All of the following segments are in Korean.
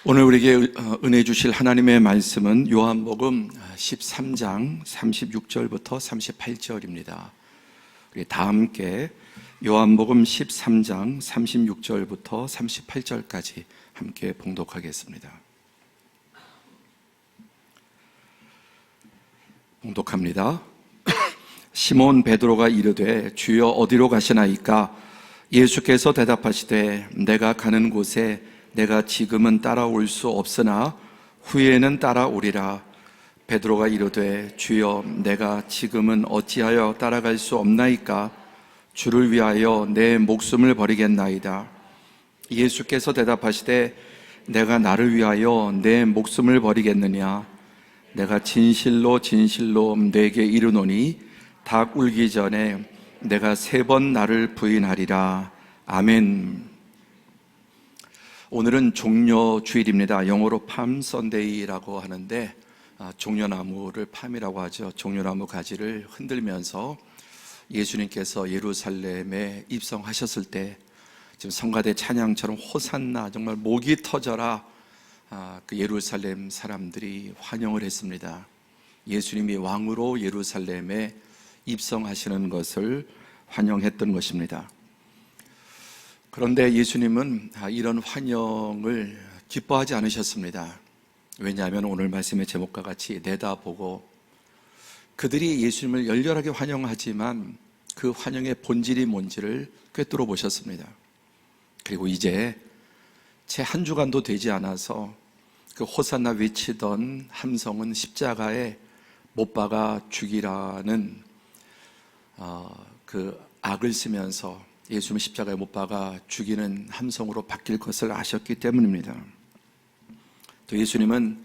오늘 우리에게 은혜 주실 하나님의 말씀은 요한복음 13장 36절부터 38절입니다. 우리 다 함께 요한복음 13장 36절부터 38절까지 함께 봉독하겠습니다. 봉독합니다. 시몬 베드로가 이르되 주여 어디로 가시나이까? 예수께서 대답하시되 내가 가는 곳에 내가 지금은 따라올 수 없으나 후에는 따라오리라. 베드로가 이르되 주여 내가 지금은 어찌하여 따라갈 수 없나이까? 주를 위하여 내 목숨을 버리겠나이다. 예수께서 대답하시되 내가 나를 위하여 내 목숨을 버리겠느냐? 내가 진실로 진실로 내게 이르노니 닭 울기 전에 내가 3번 나를 부인하리라. 아멘. 오늘은 종려 주일입니다. 영어로 팜 선데이라고 하는데 종려나무를 팜이라고 하죠. 종려나무 가지를 흔들면서 예수님께서 예루살렘에 입성하셨을 때 지금 성가대 찬양처럼 호산나 정말 목이 터져라 그 예루살렘 사람들이 환영을 했습니다. 예수님이 왕으로 예루살렘에 입성하시는 것을 환영했던 것입니다. 그런데 예수님은 이런 환영을 기뻐하지 않으셨습니다. 왜냐하면 오늘 말씀의 제목과 같이 내다보고 그들이 예수님을 열렬하게 환영하지만 그 환영의 본질이 뭔지를 꿰뚫어 보셨습니다. 그리고 이제 채 한 주간도 되지 않아서 그 호산나 외치던 함성은 십자가에 못 박아 죽이라는 그 악을 쓰면서 예수님을 십자가에 못 박아 죽이는 함성으로 바뀔 것을 아셨기 때문입니다. 또 예수님은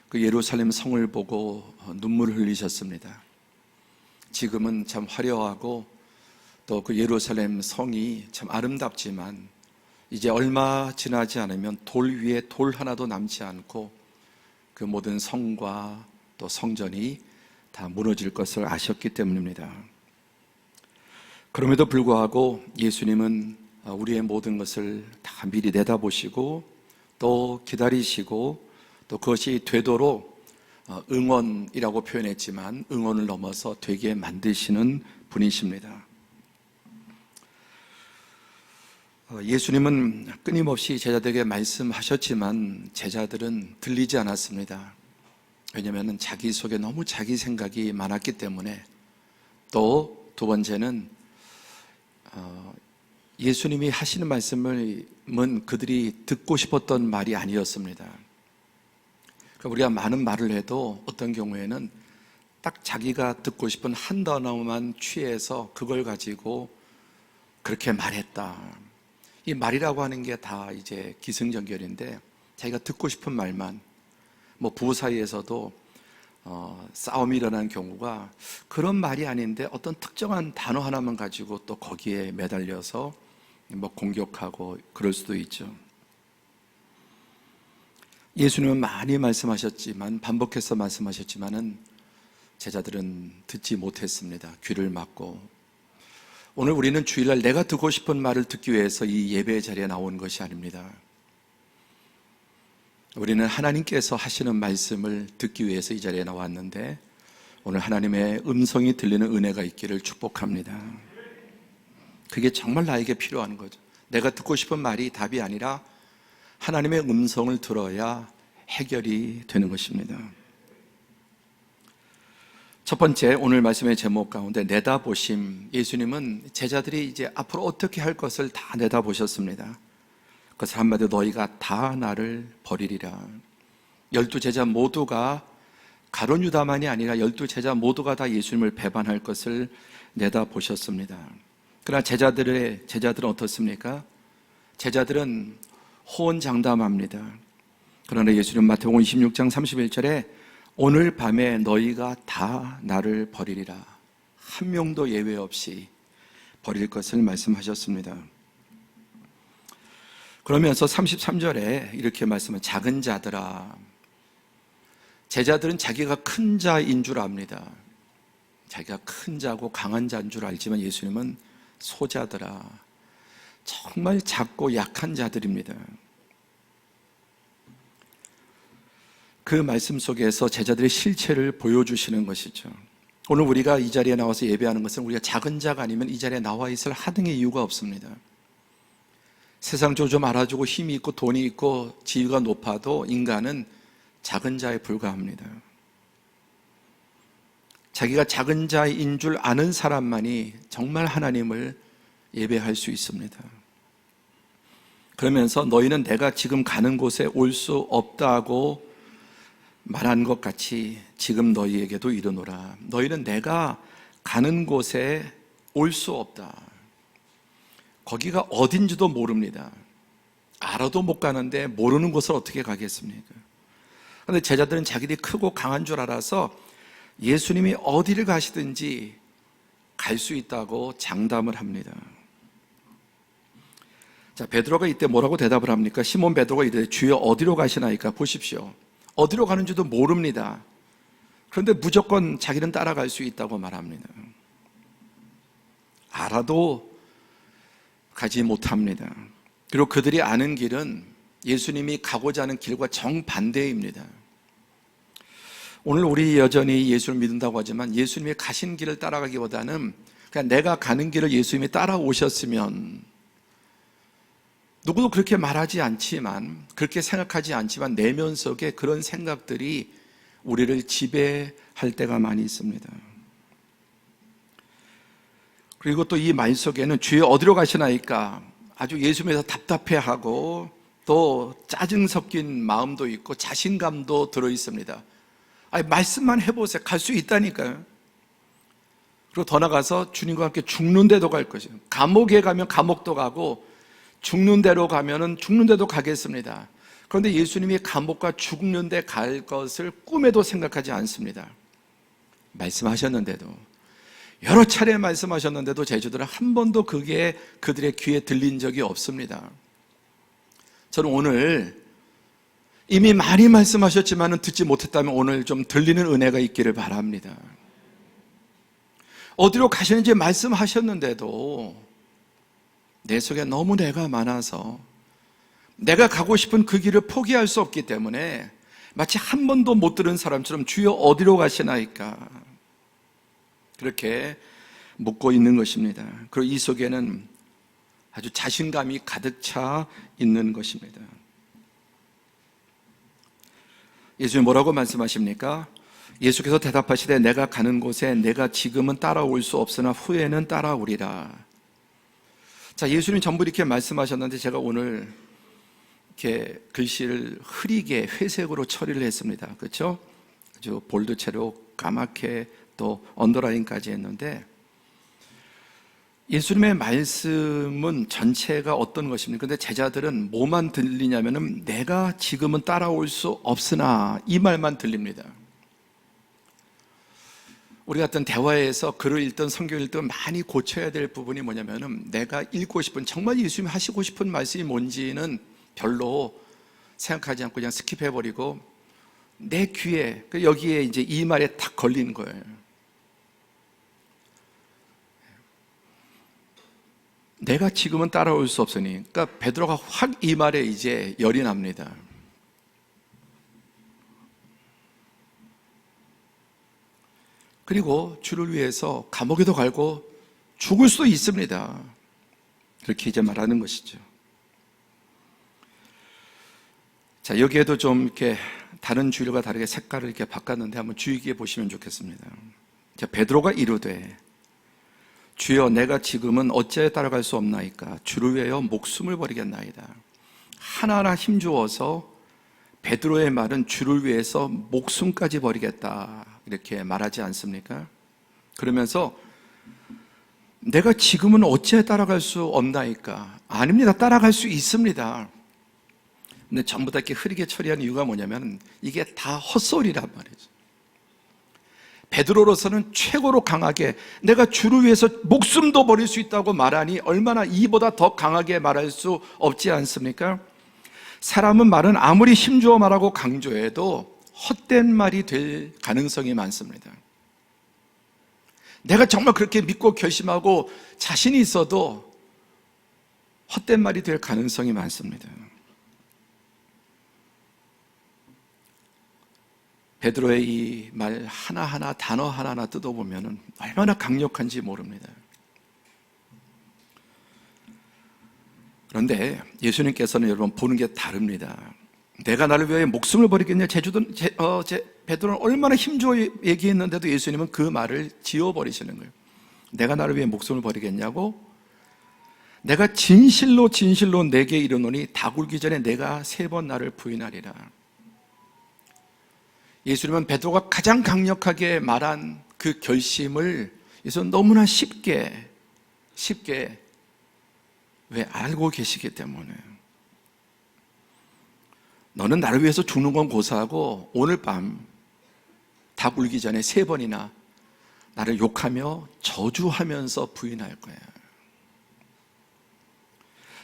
그 예루살렘 성을 보고 눈물을 흘리셨습니다. 지금은 참 화려하고 또 그 예루살렘 성이 참 아름답지만 이제 얼마 지나지 않으면 돌 위에 돌 하나도 남지 않고 그 모든 성과 또 성전이 다 무너질 것을 아셨기 때문입니다. 그럼에도 불구하고 예수님은 우리의 모든 것을 다 미리 내다보시고 또 기다리시고 또 그것이 되도록 응원이라고 표현했지만 응원을 넘어서 되게 만드시는 분이십니다. 예수님은 끊임없이 제자들에게 말씀하셨지만 제자들은 들리지 않았습니다. 왜냐하면 자기 속에 너무 자기 생각이 많았기 때문에 또 두 번째는 예수님이 하시는 말씀은 그들이 듣고 싶었던 말이 아니었습니다. 그러니까 우리가 많은 말을 해도 어떤 경우에는 딱 자기가 듣고 싶은 한 단어만 취해서 그걸 가지고 그렇게 말했다. 이 말이라고 하는 게 다 이제 기승전결인데 자기가 듣고 싶은 말만, 부부 사이에서도 싸움이 일어난 경우가 그런 말이 아닌데 어떤 특정한 단어 하나만 가지고 또 거기에 매달려서 공격하고 그럴 수도 있죠. 예수님은 많이 말씀하셨지만 반복해서 말씀하셨지만은 제자들은 듣지 못했습니다. 귀를 막고. 오늘 우리는 주일날 내가 듣고 싶은 말을 듣기 위해서 이 예배 자리에 나온 것이 아닙니다. 우리는 하나님께서 하시는 말씀을 듣기 위해서 이 자리에 나왔는데 오늘 하나님의 음성이 들리는 은혜가 있기를 축복합니다. 그게 정말 나에게 필요한 거죠. 내가 듣고 싶은 말이 답이 아니라 하나님의 음성을 들어야 해결이 되는 것입니다. 첫 번째, 오늘 말씀의 제목 가운데 내다보심. 예수님은 제자들이 이제 앞으로 어떻게 할 것을 다 내다보셨습니다. 그래서 한마디로 너희가 다 나를 버리리라. 12제자 모두가, 가룟 유다만이 아니라 12제자 모두가 다 예수님을 배반할 것을 내다보셨습니다. 그러나 제자들은 어떻습니까? 제자들은 호언장담합니다. 그러나 예수님 마태복음 26장 31절에 오늘 밤에 너희가 다 나를 버리리라. 한 명도 예외 없이 버릴 것을 말씀하셨습니다. 그러면서 33절에 이렇게 말씀은 작은 자들아. 제자들은 자기가 큰 자인 줄 압니다. 자기가 큰 자고 강한 자인 줄 알지만 예수님은 소자들아. 정말 작고 약한 자들입니다. 그 말씀 속에서 제자들의 실체를 보여주시는 것이죠. 오늘 우리가 이 자리에 나와서 예배하는 것은 우리가 작은 자가 아니면 이 자리에 나와 있을 하등의 이유가 없습니다. 세상적으로 좀 알아주고 힘이 있고 돈이 있고 지위가 높아도 인간은 작은 자에 불과합니다. 자기가 작은 자인 줄 아는 사람만이 정말 하나님을 예배할 수 있습니다. 그러면서 너희는 내가 지금 가는 곳에 올 수 없다고 말한 것 같이 지금 너희에게도 이르노라. 너희는 내가 가는 곳에 올 수 없다. 거기가 어딘지도 모릅니다. 알아도 못 가는데 모르는 곳을 어떻게 가겠습니까? 그런데 제자들은 자기들이 크고 강한 줄 알아서 예수님이 어디를 가시든지 갈 수 있다고 장담을 합니다. 자, 베드로가 이때 뭐라고 대답을 합니까? 시몬 베드로가 이르되 주여 어디로 가시나이까? 보십시오. 어디로 가는지도 모릅니다. 그런데 무조건 자기는 따라갈 수 있다고 말합니다. 알아도 가지 못합니다. 그리고 그들이 아는 길은 예수님이 가고자 하는 길과 정반대입니다. 오늘 우리 여전히 예수를 믿는다고 하지만 예수님이 가신 길을 따라가기보다는 그냥 내가 가는 길을 예수님이 따라오셨으면, 누구도 그렇게 말하지 않지만, 그렇게 생각하지 않지만 내면 속에 그런 생각들이 우리를 지배할 때가 많이 있습니다. 그리고 또 이 말 속에는 주여 어디로 가시나이까 아주 예수님에서 답답해하고 또 짜증 섞인 마음도 있고 자신감도 들어 있습니다. 아니, 말씀만 해보세요. 갈 수 있다니까요. 그리고 더 나가서 주님과 함께 죽는 데도 갈 것이에요. 감옥에 가면 감옥도 가고 죽는 데로 가면은 죽는 데도 가겠습니다. 그런데 예수님이 감옥과 죽는 데 갈 것을 꿈에도 생각하지 않습니다. 말씀하셨는데도, 여러 차례 말씀하셨는데도 제자들은 한 번도 그게 그들의 귀에 들린 적이 없습니다. 저는 오늘 이미 많이 말씀하셨지만 듣지 못했다면 오늘 좀 들리는 은혜가 있기를 바랍니다. 어디로 가시는지 말씀하셨는데도 내 속에 너무 내가 많아서 내가 가고 싶은 그 길을 포기할 수 없기 때문에 마치 한 번도 못 들은 사람처럼 주여 어디로 가시나이까 그렇게 묻고 있는 것입니다. 그리고 이 속에는 아주 자신감이 가득 차 있는 것입니다. 예수님 뭐라고 말씀하십니까? 예수께서 대답하시되 내가 가는 곳에 내가 지금은 따라올 수 없으나 후에는 따라오리라. 자, 예수님 전부 이렇게 말씀하셨는데 제가 오늘 이렇게 글씨를 흐리게 회색으로 처리를 했습니다. 그렇죠? 아주 볼드체로 까맣게 또 언더라인까지 했는데, 예수님의 말씀은 전체가 어떤 것입니까? 근데 제자들은 뭐만 들리냐면은 내가 지금은 따라올 수 없으나 이 말만 들립니다. 우리 같은 대화에서 글을 읽든 성경을 읽든 많이 고쳐야 될 부분이 뭐냐면은 내가 읽고 싶은, 정말 예수님이 하시고 싶은 말씀이 뭔지는 별로 생각하지 않고 그냥 스킵해버리고 내 귀에, 여기에 이제 이 말에 딱 걸리는 거예요. 내가 지금은 따라올 수 없으니, 그러니까 베드로가 확 이 말에 이제 열이 납니다. 그리고 주를 위해서 감옥에도 갈고 죽을 수도 있습니다. 그렇게 이제 말하는 것이죠. 자, 여기에도 좀 이렇게 다른 주일과 다르게 색깔을 이렇게 바꿨는데 한번 주의 깊게 보시면 좋겠습니다. 자, 베드로가 이르되 주여 내가 지금은 어찌하여 따라갈 수 없나이까 주를 위하여 목숨을 버리겠나이다. 하나하나 힘주어서 베드로의 말은 주를 위해서 목숨까지 버리겠다 이렇게 말하지 않습니까? 그러면서 내가 지금은 어찌하여 따라갈 수 없나이까? 아닙니다. 따라갈 수 있습니다. 근데 전부 다 이렇게 흐리게 처리한 이유가 뭐냐면 이게 다 헛소리란 말이죠. 베드로로서는 최고로 강하게 내가 주를 위해서 목숨도 버릴 수 있다고 말하니 얼마나 이보다 더 강하게 말할 수 없지 않습니까? 사람은 말은 아무리 힘주어 말하고 강조해도 헛된 말이 될 가능성이 많습니다. 내가 정말 그렇게 믿고 결심하고 자신이 있어도 헛된 말이 될 가능성이 많습니다. 베드로의 이 말 하나하나, 단어 하나하나 뜯어보면 얼마나 강력한지 모릅니다. 그런데 예수님께서는 여러분 보는 게 다릅니다. 내가 나를 위해 목숨을 버리겠냐? 베드로는 얼마나 힘주어 얘기했는데도 예수님은 그 말을 지워버리시는 거예요. 내가 나를 위해 목숨을 버리겠냐고? 내가 진실로 내게 이르노니 다 굴기 전에 내가 3번 나를 부인하리라. 예수님은 베드로가 가장 강력하게 말한 그 결심을 예수는 너무나 쉽게 왜 알고 계시기 때문에 너는 나를 위해서 죽는 건 고사하고 오늘 밤 다 굴기 전에 3번이나 나를 욕하며 저주하면서 부인할 거야.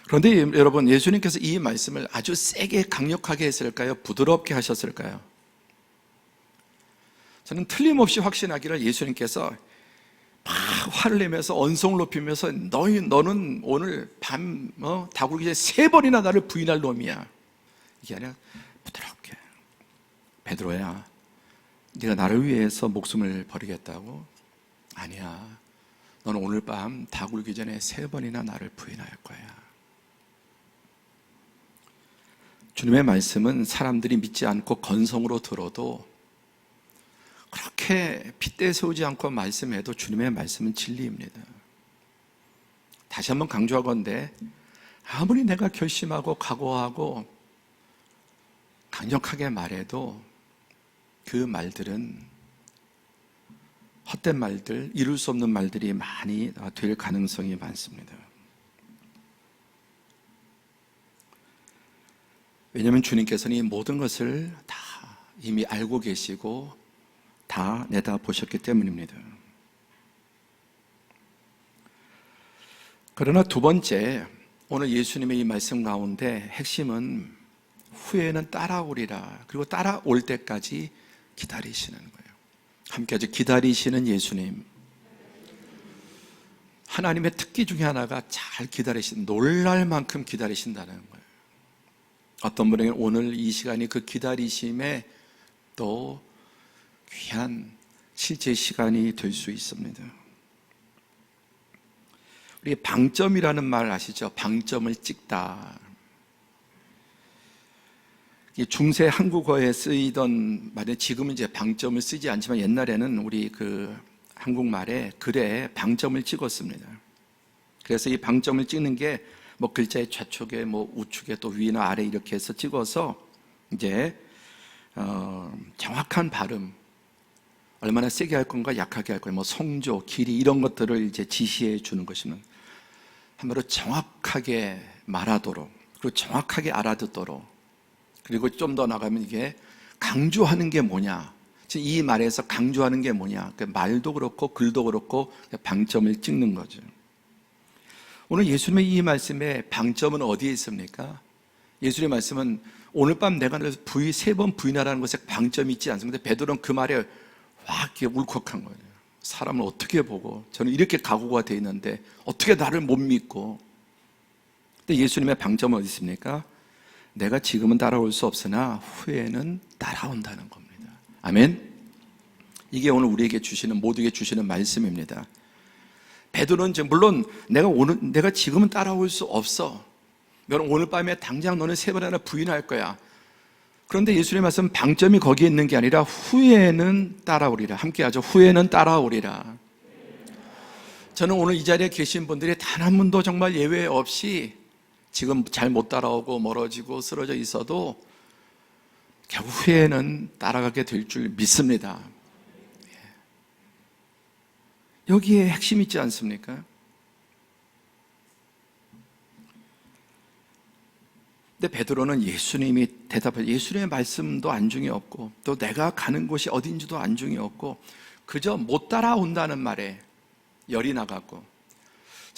그런데 여러분, 예수님께서 이 말씀을 아주 세게 강력하게 했을까요? 부드럽게 하셨을까요? 저는 틀림없이 확신하기를 예수님께서 막 화를 내면서 언성을 높이면서 너는 오늘 밤 다 굴기 전에 3번이나 나를 부인할 놈이야. 이게 아니라 부드럽게, 베드로야, 네가 나를 위해서 목숨을 버리겠다고? 아니야. 너는 오늘 밤 다 굴기 전에 3번이나 나를 부인할 거야. 주님의 말씀은 사람들이 믿지 않고 건성으로 들어도, 그렇게 핏대 세우지 않고 말씀해도 주님의 말씀은 진리입니다. 다시 한번 강조하건대 아무리 내가 결심하고 각오하고 강력하게 말해도 그 말들은 헛된 말들, 이룰 수 없는 말들이 많이 될 가능성이 많습니다. 왜냐하면 주님께서는 이 모든 것을 다 이미 알고 계시고 다 내다보셨기 때문입니다. 그러나 두 번째, 오늘 예수님의 이 말씀 가운데 핵심은 후에는 따라오리라, 그리고 따라올 때까지 기다리시는 거예요. 함께하죠. 기다리시는 예수님. 하나님의 특기 중에 하나가 잘 놀랄 만큼 기다리신다는 거예요. 어떤 분에게는 오늘 이 시간이 그 기다리심에 또 귀한 실제 시간이 될 수 있습니다. 우리 방점이라는 말 아시죠? 방점을 찍다. 중세 한국어에 쓰이던 말에 지금은 이제 방점을 쓰지 않지만 옛날에는 우리 그 한국말에 글에 방점을 찍었습니다. 그래서 이 방점을 찍는 게 뭐 글자의 좌측에 뭐 우측에 또 위나 아래 이렇게 해서 찍어서 이제 정확한 발음, 얼마나 세게 할 건가 약하게 할 건가, 뭐 성조, 길이 이런 것들을 이제 지시해 주는 것이면 한마디로 정확하게 말하도록, 그리고 정확하게 알아듣도록, 그리고 좀 더 나가면 이게 강조하는 게 뭐냐, 이 말에서 강조하는 게 뭐냐, 말도 그렇고 글도 그렇고 방점을 찍는 거죠. 오늘 예수님의 이 말씀의 방점은 어디에 있습니까? 예수님의 말씀은 오늘 밤 내가 너를 3번 부인하라는 것에 방점이 있지 않습니까? 베드로는 그 말에 와 울컥한 거예요. 사람을 어떻게 보고, 저는 이렇게 각오가 돼 있는데 어떻게 나를 못 믿고. 근데 예수님의 방점은 어디 있습니까? 내가 지금은 따라올 수 없으나 후에는 따라온다는 겁니다. 아멘. 이게 오늘 우리에게 주시는, 모두에게 주시는 말씀입니다. 베드로는 물론 내가 지금은 따라올 수 없어. 너는 오늘 밤에 당장 너는 3번이나 부인할 거야. 그런데 예수님의 말씀 방점이 거기에 있는 게 아니라 후에는 따라오리라. 함께 하죠. 후에는 따라오리라. 저는 오늘 이 자리에 계신 분들이 단 한 분도 정말 예외 없이 지금 잘 못 따라오고 멀어지고 쓰러져 있어도 결국 후에는 따라가게 될 줄 믿습니다. 여기에 핵심이 있지 않습니까? 근데 베드로는 예수님이 대답해, 예수님의 말씀도 안중에 없고 또 내가 가는 곳이 어딘지도 안중에 없고 그저 못 따라온다는 말에 열이 나갔고,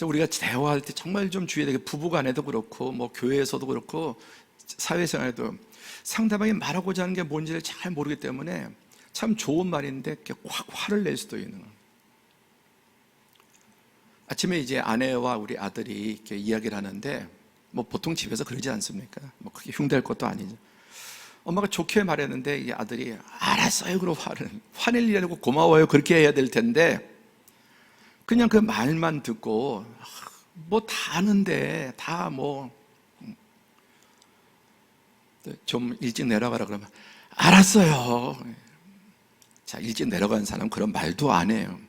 우리가 대화할 때 정말 좀 주의해야 되게, 부부간에도 그렇고 뭐 교회에서도 그렇고 사회생활에도 상대방이 말하고자 하는 게 뭔지를 잘 모르기 때문에 참 좋은 말인데 이렇게 확 화를 낼 수도 있는 거예요. 아침에 이제 아내와 우리 아들이 이렇게 이야기를 하는데, 뭐 보통 집에서 그러지 않습니까? 뭐 크게 흉대할 것도 아니죠. 엄마가 좋게 말했는데 이 아들이 알았어요. 그러고 화낼 일이 아니고 고마워요. 그렇게 해야 될 텐데 그냥 그 말만 듣고 뭐 다 아는데 다 뭐 좀 일찍 내려가라 그러면 알았어요. 자, 일찍 내려가는 사람은 그런 말도 안 해요.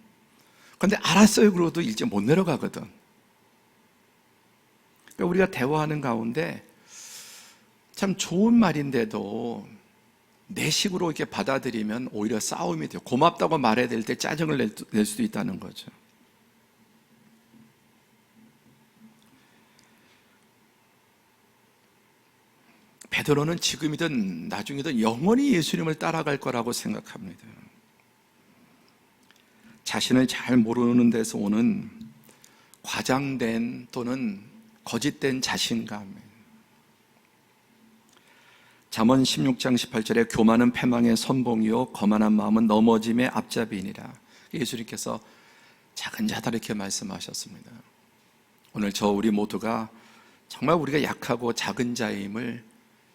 그런데 알았어요 그러고도 일찍 못 내려가거든. 그러니까 우리가 대화하는 가운데 참 좋은 말인데도 내 식으로 이렇게 받아들이면 오히려 싸움이 돼요. 고맙다고 말해야 될 때 짜증을 낼 수도 있다는 거죠. 베드로는 지금이든 나중이든 영원히 예수님을 따라갈 거라고 생각합니다. 자신을 잘 모르는 데서 오는 과장된 또는 거짓된 자신감. 잠언 16장 18절에 교만은 패망의 선봉이요 거만한 마음은 넘어짐의 앞잡이니라. 예수님께서 작은 자다 이렇게 말씀하셨습니다. 오늘 우리 모두가 정말 우리가 약하고 작은 자임을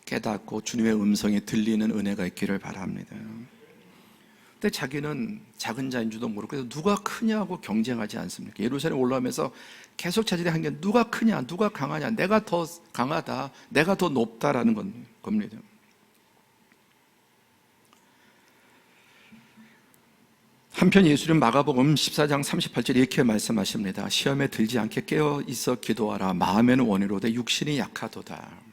깨닫고 주님의 음성이 들리는 은혜가 있기를 바랍니다. 근데 자기는 작은 자인 줄도 모르고 그래서 누가 크냐고 경쟁하지 않습니까? 예루살렘 올라오면서 계속 자질이 한 게 누가 크냐, 누가 강하냐, 내가 더 강하다, 내가 더 높다라는 겁니다. 한편 예수님 마가복음 14장 38절 이렇게 말씀하십니다. 시험에 들지 않게 깨어 있어 기도하라. 마음에는 원이로되 육신이 약하도다.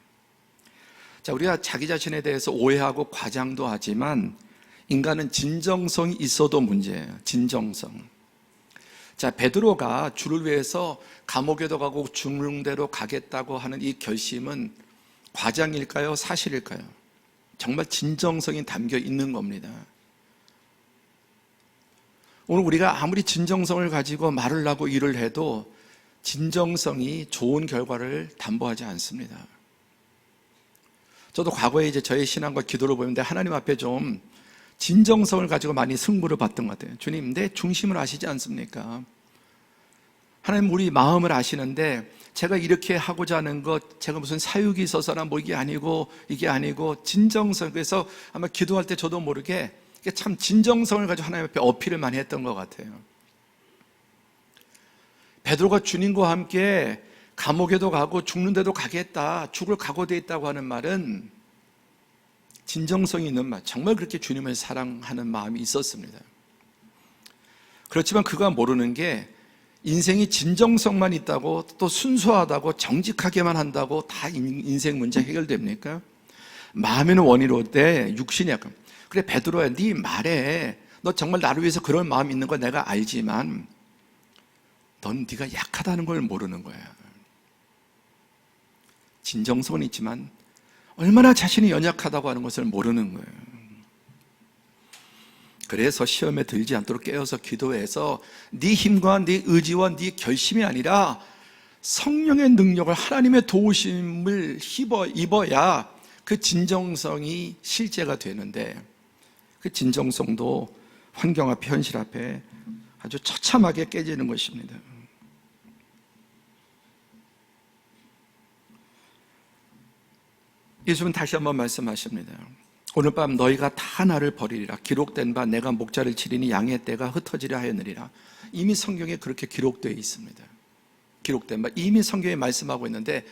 자, 우리가 자기 자신에 대해서 오해하고 과장도 하지만 인간은 진정성이 있어도 문제예요. 진정성. 자, 베드로가 주를 위해서 감옥에도 가고 죽는 대로 가겠다고 하는 이 결심은 과장일까요? 사실일까요? 정말 진정성이 담겨 있는 겁니다. 오늘 우리가 아무리 진정성을 가지고 말을 하고 일을 해도 진정성이 좋은 결과를 담보하지 않습니다. 저도 과거에 저의 신앙과 기도를 보는데 하나님 앞에 좀 진정성을 가지고 많이 승부를 봤던 것 같아요. 주님, 내 중심을 아시지 않습니까? 하나님 우리 마음을 아시는데 제가 이렇게 하고자 하는 것, 제가 무슨 사육이 있어서나 뭐 이게 아니고 진정성. 그래서 아마 기도할 때 저도 모르게 참 진정성을 가지고 하나님 앞에 어필을 많이 했던 것 같아요. 베드로가 주님과 함께 감옥에도 가고 죽는 데도 가겠다, 죽을 각오되어 있다고 하는 말은 진정성이 있는 말, 정말 그렇게 주님을 사랑하는 마음이 있었습니다. 그렇지만 그가 모르는 게 인생이 진정성만 있다고 또 순수하다고 정직하게만 한다고 다 인생 문제 해결됩니까? 마음에는 원이로되 육신이 약한. 그래 베드로야, 네 말에 너 정말 나를 위해서 그런 마음이 있는 거 내가 알지만 넌 네가 약하다는 걸 모르는 거야. 진정성은 있지만 얼마나 자신이 연약하다고 하는 것을 모르는 거예요. 그래서 시험에 들지 않도록 깨어서 기도해서 네 힘과 네 의지와 네 결심이 아니라 성령의 능력을, 하나님의 도우심을 입어야 그 진정성이 실제가 되는데 그 진정성도 환경 앞에, 현실 앞에 아주 처참하게 깨지는 것입니다. 예수님은 다시 한번 말씀하십니다. 오늘 밤 너희가 다 나를 버리리라. 기록된 바 내가 목자를 치리니 양의 떼가 흩어지려 하였느니라. 이미 성경에 그렇게 기록되어 있습니다. 기록된 바 이미 성경에 말씀하고 있는데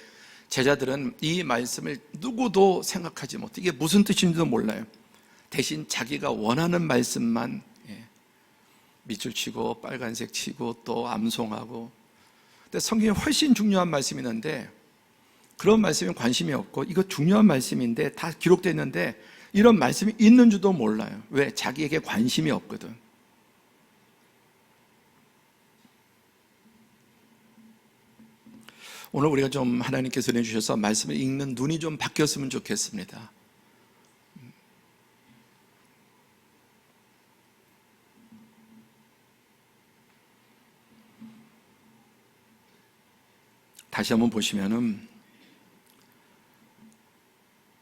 제자들은 이 말씀을 누구도 생각하지 못해. 이게 무슨 뜻인지도 몰라요. 대신 자기가 원하는 말씀만 밑줄 치고 빨간색 치고 또 암송하고. 근데 성경에 훨씬 중요한 말씀이 있는데 그런 말씀에 관심이 없고 이거 중요한 말씀인데 다 기록되어 있는데 이런 말씀이 있는 줄도 몰라요. 왜? 자기에게 관심이 없거든. 오늘 우리가 좀 하나님께서 내주셔서 말씀을 읽는 눈이 좀 바뀌었으면 좋겠습니다. 다시 한번 보시면은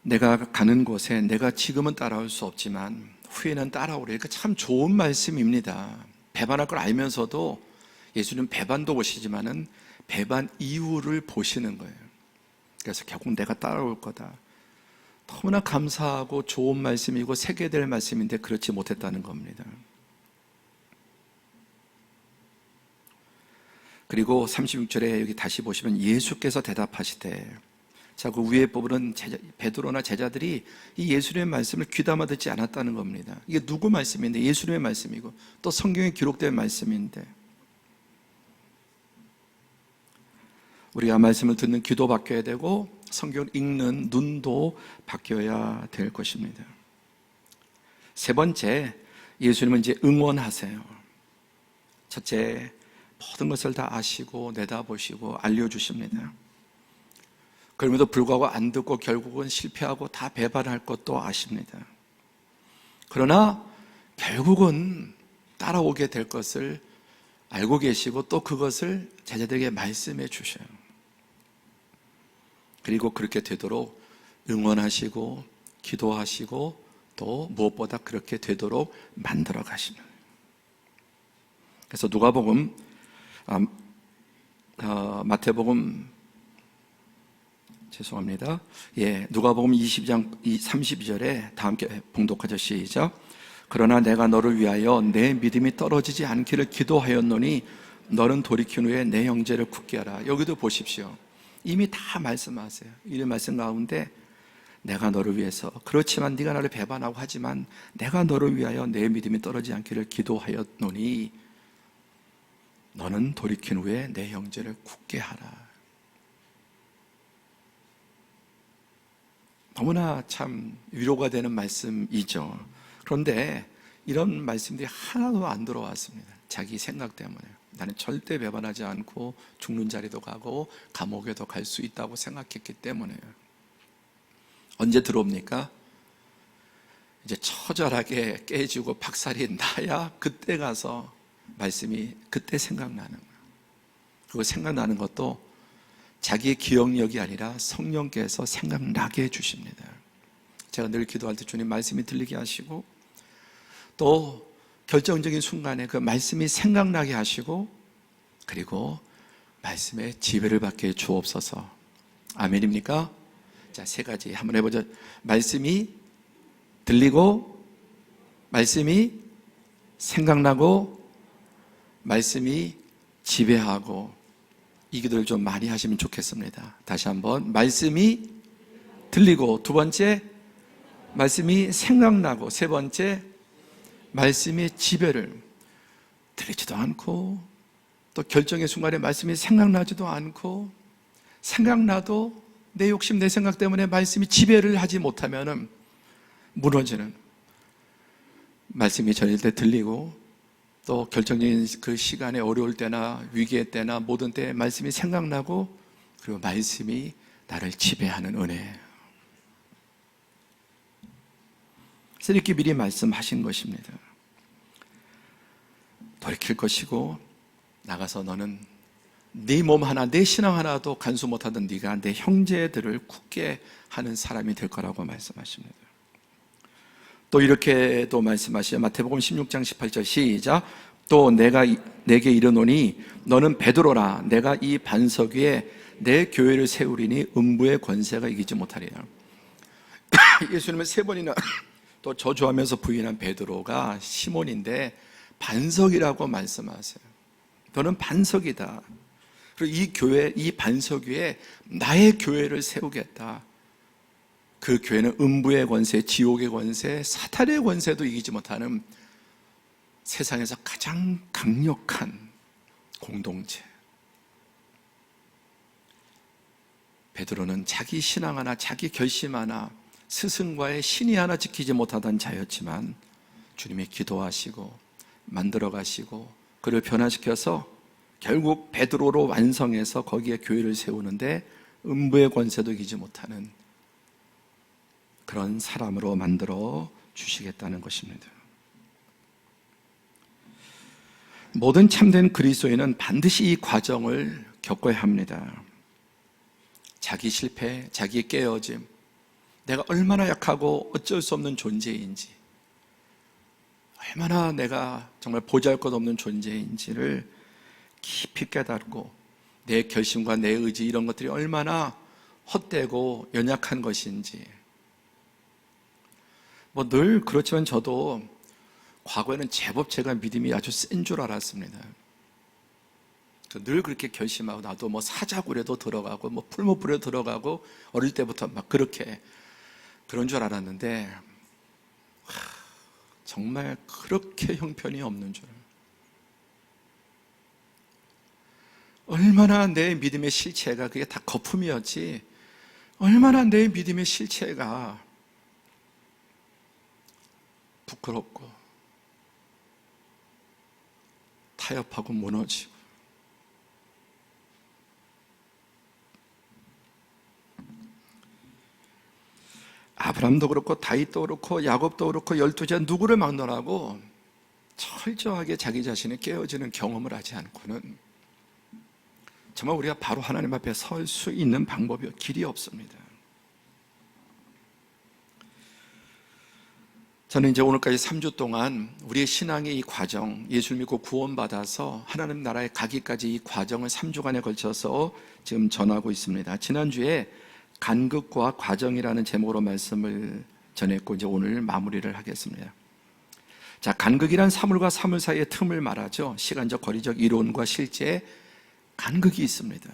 내가 가는 곳에 내가 지금은 따라올 수 없지만 후에는 따라오리라. 그러니까 참 좋은 말씀입니다. 배반할 걸 알면서도 예수님 배반도 보시지만은 배반 이유를 보시는 거예요. 그래서 결국 내가 따라올 거다. 너무나 감사하고 좋은 말씀이고 새겨야 될 말씀인데 그렇지 못했다는 겁니다. 그리고 36절에 여기 다시 보시면 예수께서 대답하시되, 자, 그 위에 부분은 베드로나 제자들이 이 예수님의 말씀을 귀담아 듣지 않았다는 겁니다. 이게 누구 말씀인데? 예수님의 말씀이고 또 성경에 기록된 말씀인데, 우리가 말씀을 듣는 귀도 바뀌어야 되고 성경을 읽는 눈도 바뀌어야 될 것입니다. 세 번째, 예수님은 이제 응원하세요. 첫째, 모든 것을 다 아시고 내다보시고 알려주십니다. 그럼에도 불구하고 안 듣고 결국은 실패하고 다 배반할 것도 아십니다. 그러나 결국은 따라오게 될 것을 알고 계시고 또 그것을 제자들에게 말씀해 주셔요. 그리고 그렇게 되도록 응원하시고 기도하시고 또 무엇보다 그렇게 되도록 만들어 가시는. 그래서 누가복음, 마태복음, 죄송합니다. 누가복음 20장 32절에 다 함께 봉독하죠. 시작. 그러나 내가 너를 위하여 내 믿음이 떨어지지 않기를 기도하였노니 너는 돌이킨 후에 내 형제를 굳게 하라. 여기도 보십시오. 이미 다 말씀하세요. 이 말씀 가운데 내가 너를 위해서, 그렇지만 네가 나를 배반하고 하지만 내가 너를 위하여 내 믿음이 떨어지지 않기를 기도하였노니 너는 돌이킨 후에 내 형제를 굳게 하라. 너무나 참 위로가 되는 말씀이죠. 그런데 이런 말씀들이 하나도 안 들어왔습니다. 자기 생각 때문에. 나는 절대 배반하지 않고 죽는 자리도 가고 감옥에도 갈 수 있다고 생각했기 때문에요. 언제 들어옵니까? 이제 처절하게 깨지고 박살이 나야 그때 가서 말씀이 그때 생각나는 거예요. 그리고 생각나는 것도 자기의 기억력이 아니라 성령께서 생각나게 해주십니다. 제가 늘 기도할 때 주님 말씀이 들리게 하시고 또 결정적인 순간에 그 말씀이 생각나게 하시고 그리고 말씀에 지배를 받게 주옵소서. 아멘입니까? 자, 세 가지 한번 해보죠. 말씀이 들리고, 말씀이 생각나고, 말씀이 지배하고. 이 기도를 좀 많이 하시면 좋겠습니다. 다시 한번. 말씀이 들리고, 두 번째 말씀이 생각나고, 세 번째 말씀이 지배를. 들리지도 않고 또 결정의 순간에 말씀이 생각나지도 않고, 생각나도 내 욕심 내 생각 때문에 말씀이 지배를 하지 못하면 무너지는, 말씀이 전일 때 들리고 또 결정적인 그 시간에 어려울 때나 위기의 때나 모든 때에 말씀이 생각나고 그리고 말씀이 나를 지배하는 은혜. 그래서 이렇게 미리 말씀하신 것입니다. 돌이킬 것이고 나가서 너는 네 몸 하나, 내 신앙 하나도 간수 못하던 네가 내 형제들을 굳게 하는 사람이 될 거라고 말씀하십니다. 또 이렇게도 말씀하시죠. 마태복음 16장 18절 시작. 또 내가 내게 이르노니 너는 베드로라. 내가 이 반석 위에 내 교회를 세우리니 음부의 권세가 이기지 못하리라. 예수님은 세 번이나 또 저주하면서 부인한 베드로가 시몬인데 반석이라고 말씀하세요. 너는 반석이다. 그리고 이 교회, 이 반석 위에 나의 교회를 세우겠다. 그 교회는 음부의 권세, 지옥의 권세, 사탄의 권세도 이기지 못하는 세상에서 가장 강력한 공동체. 베드로는 자기 신앙 하나, 자기 결심 하나, 스승과의 신의 하나 지키지 못하던 자였지만 주님이 기도하시고 만들어 가시고 그를 변화시켜서 결국 베드로로 완성해서 거기에 교회를 세우는데 음부의 권세도 이기지 못하는 그런 사람으로 만들어 주시겠다는 것입니다. 모든 참된 그리스도인은 반드시 이 과정을 겪어야 합니다. 자기 실패, 자기 깨어짐, 내가 얼마나 약하고 어쩔 수 없는 존재인지, 얼마나 내가 정말 보잘것없는 존재인지를 깊이 깨닫고 내 결심과 내 의지 이런 것들이 얼마나 헛되고 연약한 것인지 뭐 늘 그렇지만 저도 과거에는 제법 제가 믿음이 아주 센 줄 알았습니다. 늘 그렇게 결심하고 나도 뭐 사자굴에도 들어가고 뭐 풀무불에 들어가고 어릴 때부터 막 그렇게 그런 줄 알았는데 정말 그렇게 형편이 없는 줄. 얼마나 내 믿음의 실체가 그게 다 거품이었지, 얼마나 내 믿음의 실체가 부끄럽고 타협하고 무너지고. 아브람도 그렇고 다윗도 그렇고 야곱도 그렇고 12제자 누구를 막론하고 철저하게 자기 자신이 깨어지는 경험을 하지 않고는 정말 우리가 바로 하나님 앞에 설 수 있는 방법이 길이 없습니다. 저는 이제 오늘까지 3주 동안 우리의 신앙의 이 과정, 예수를 믿고 구원받아서 하나님 나라에 가기까지 이 과정을 3주간에 걸쳐서 지금 전하고 있습니다. 지난주에 간극과 과정이라는 제목으로 말씀을 전했고 이제 오늘 마무리를 하겠습니다. 자, 간극이란 사물과 사물 사이의 틈을 말하죠. 시간적, 거리적, 이론과 실제의 간극이 있습니다.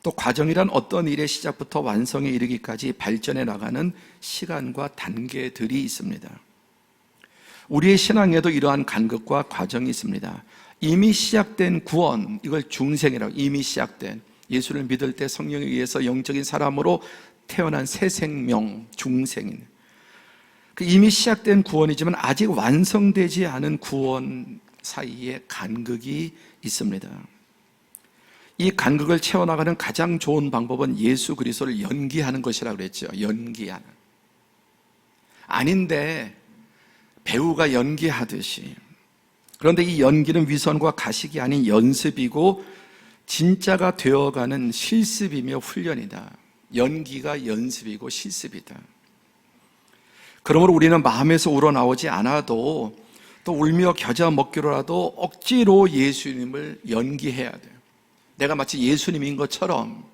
또 과정이란 어떤 일의 시작부터 완성에 이르기까지 발전해 나가는 시간과 단계들이 있습니다. 우리의 신앙에도 이러한 간극과 과정이 있습니다. 이미 시작된 구원, 이걸 중생이라고, 이미 시작된, 예수를 믿을 때 성령에 의해서 영적인 사람으로 태어난 새 생명, 중생인, 그 이미 시작된 구원이지만 아직 완성되지 않은 구원 사이에 간극이 있습니다. 이 간극을 채워나가는 가장 좋은 방법은 예수 그리스도를 연기하는 것이라고 그랬죠. 연기하는. 아닌데 배우가 연기하듯이. 그런데 이 연기는 위선과 가식이 아닌 연습이고 진짜가 되어가는 실습이며 훈련이다. 연기가 연습이고 실습이다. 그러므로 우리는 마음에서 우러나오지 않아도 또 울며 겨자 먹기로라도 억지로 예수님을 연기해야 돼요. 내가 마치 예수님인 것처럼.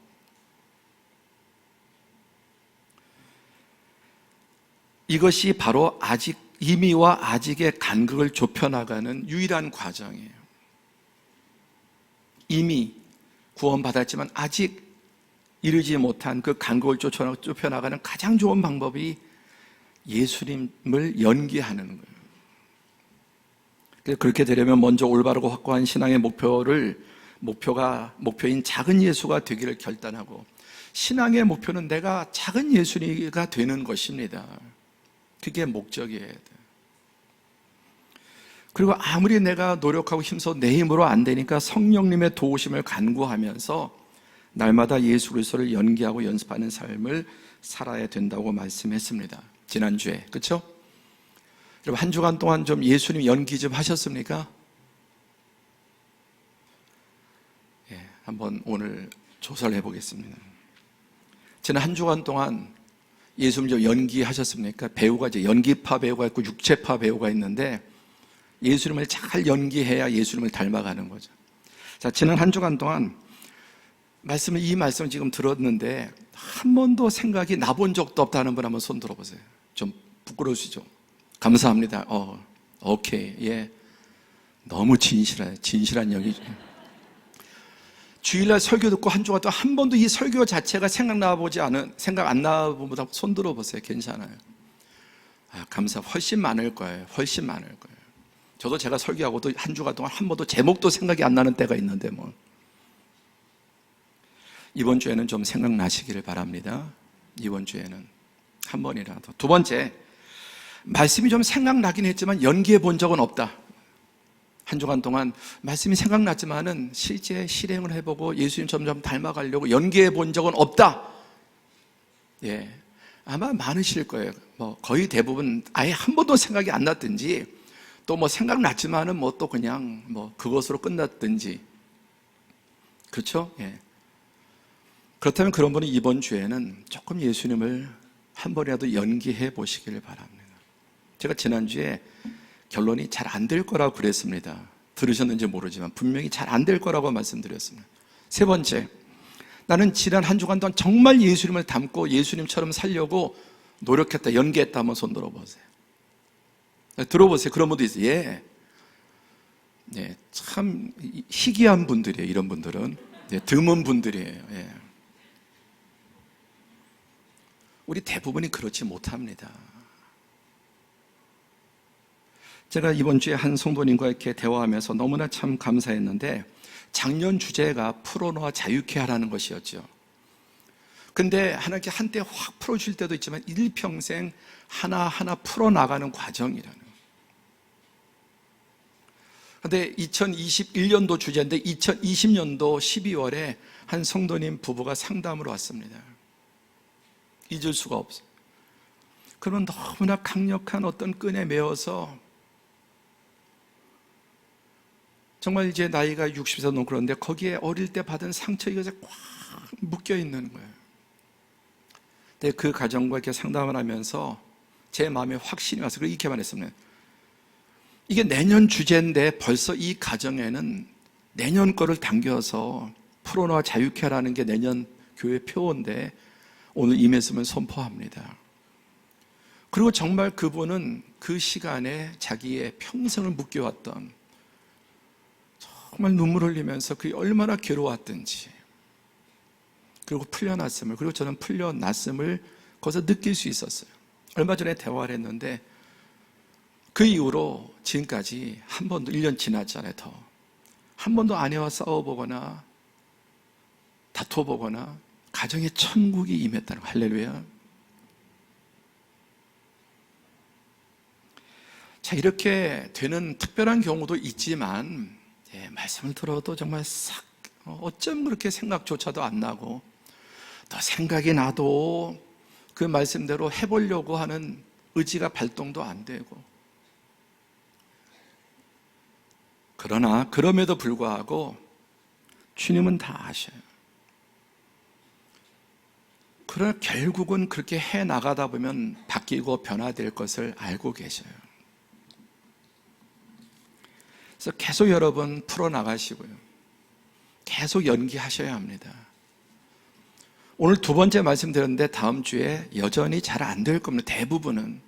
이것이 바로 아직, 이미와 아직의 간극을 좁혀나가는 유일한 과정이에요. 이미 구원받았지만 아직 이르지 못한 그 간극을 좁혀나가는 가장 좋은 방법이 예수님을 연기하는 거예요. 그렇게 되려면 먼저 올바르고 확고한 신앙의 목표인 작은 예수가 되기를 결단하고, 신앙의 목표는 내가 작은 예수가 되는 것입니다. 그게 목적이에요. 그리고 아무리 내가 노력하고 힘써 내 힘으로 안 되니까 성령님의 도우심을 간구하면서 날마다 예수 그리스도를 연기하고 연습하는 삶을 살아야 된다고 말씀했습니다. 지난주에. 그렇죠? 여러분 한 주간 동안 좀 예수님 연기 좀 하셨습니까? 한번 오늘 조사를 해보겠습니다. 지난 한 주간 동안 예수님 좀 연기하셨습니까? 배우가 이제 연기파 배우가 있고 육체파 배우가 있는데 예수님을 잘 연기해야 예수님을 닮아가는 거죠. 자, 지난 한 주간 동안 이 말씀을 지금 들었는데 한 번도 생각이 나본 적도 없다는 분 한번 손 들어보세요. 좀 부끄러우시죠? 감사합니다. 오케이. 예. 너무 진실한 연기죠. 주일날 설교 듣고 한 주간 동안 한 번도 이 설교 자체가 생각 안 나보면 손 들어보세요. 괜찮아요. 훨씬 많을 거예요. 훨씬 많을 거예요. 저도 제가 설교하고도 한 주간 동안 한 번도 제목도 생각이 안 나는 때가 있는데 뭐. 이번 주에는 좀 생각나시기를 바랍니다. 이번 주에는 한 번이라도. 두 번째, 말씀이 좀 생각나긴 했지만 연기해 본 적은 없다. 한 주간 동안 말씀이 생각났지만은 실제 실행을 해보고 예수님 점점 닮아가려고 연기해 본 적은 없다. 예, 아마 많으실 거예요. 거의 대부분 아예 한 번도 생각이 안 났든지 또 생각났지만은 또 그냥 그것으로 끝났든지. 그렇죠? 예. 그렇다면 그런 분은 이번 주에는 조금 예수님을 한 번이라도 연기해 보시기를 바랍니다. 제가 지난주에 결론이 잘 안 될 거라고 그랬습니다. 들으셨는지 모르지만 분명히 잘 안 될 거라고 말씀드렸습니다. 세 번째, 나는 지난 한 주간 동안 정말 예수님을 닮고 예수님처럼 살려고 노력했다, 연기했다 한번 손 들어보세요. 들어보세요. 그런 분도 있어요. 예. 네, 참 희귀한 분들이에요. 이런 분들은. 네, 드문 분들이에요. 예. 우리 대부분이 그렇지 못합니다. 제가 이번 주에 한 성도님과 이렇게 대화하면서 너무나 참 감사했는데, 작년 주제가 풀어놓아 자유케 하라는 것이었죠. 근데 하나님께 한때 확 풀어줄 때도 있지만 일평생 하나하나 풀어나가는 과정이라는. 근데 2021년도 주제인데 2020년도 12월에 한 성도님 부부가 상담으로 왔습니다. 잊을 수가 없어요. 그러면 너무나 강력한 어떤 끈에 매어서 정말 이제 나이가 60세 넘고 그런데 거기에 어릴 때 받은 상처 이것에 꽉 묶여 있는 거예요. 근데 그 가정과 이렇게 상담을 하면서 제 마음에 확신이 와서 이렇게 말했습니다. 이게 내년 주제인데 벌써 이 가정에는 내년 거를 당겨서 풀어놓아 자유케 하라는 게 내년 교회 표어인데 오늘 이 말씀을 선포합니다. 그리고 정말 그분은 그 시간에 자기의 평생을 묶여왔던, 정말 눈물 흘리면서 그게 얼마나 괴로웠던지, 그리고 풀려났음을, 그리고 저는 풀려났음을 거기서 느낄 수 있었어요. 얼마 전에 대화를 했는데 그 이후로 지금까지 한 번도, 1년 지났잖아요. 더 한 번도 아내와 싸워보거나 다퉈보거나 가정에 천국이 임했다는 거. 할렐루야. 자, 이렇게 되는 특별한 경우도 있지만, 말씀을 들어도 정말 어쩜 그렇게 생각조차도 안 나고, 또 생각이 나도 그 말씀대로 해보려고 하는 의지가 발동도 안 되고, 그러나 그럼에도 불구하고 주님은 다 아셔요. 그러나 결국은 그렇게 해 나가다 보면 바뀌고 변화될 것을 알고 계셔요. 그래서 계속 여러분 풀어나가시고요, 계속 연기하셔야 합니다. 오늘 두 번째 말씀드렸는데 다음 주에 여전히 잘 안 될 겁니다. 대부분은.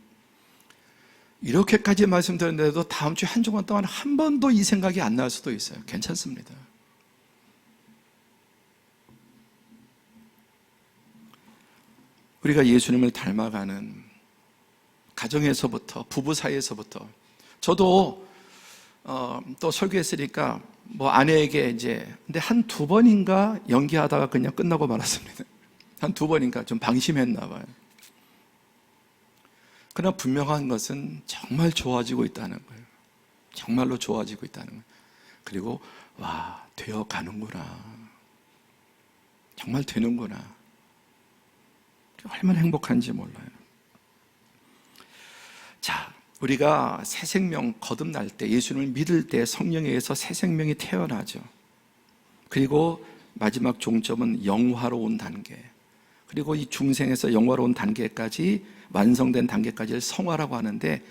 이렇게까지 말씀드렸는데도 다음 주 한 주간 동안 한 번도 이 생각이 안 날 수도 있어요. 괜찮습니다. 우리가 예수님을 닮아가는 가정에서부터, 부부 사이에서부터, 저도 또 설교했으니까 뭐 아내에게 근데 한 두 번인가 연기하다가 그냥 끝나고 말았습니다. 한 두 번인가 좀 방심했나 봐요. 그러나 분명한 것은 정말 좋아지고 있다는 거예요. 정말로 좋아지고 있다는 거예요. 그리고 되어 가는구나. 정말 되는구나. 얼마나 행복한지 몰라요. 자, 우리가 새 생명 거듭날 때, 예수님을 믿을 때 성령에 의해서 새 생명이 태어나죠. 그리고 마지막 종점은 영화로운 단계, 그리고 이 중생에서 영화로운 단계까지, 완성된 단계까지를 성화라고 하는데,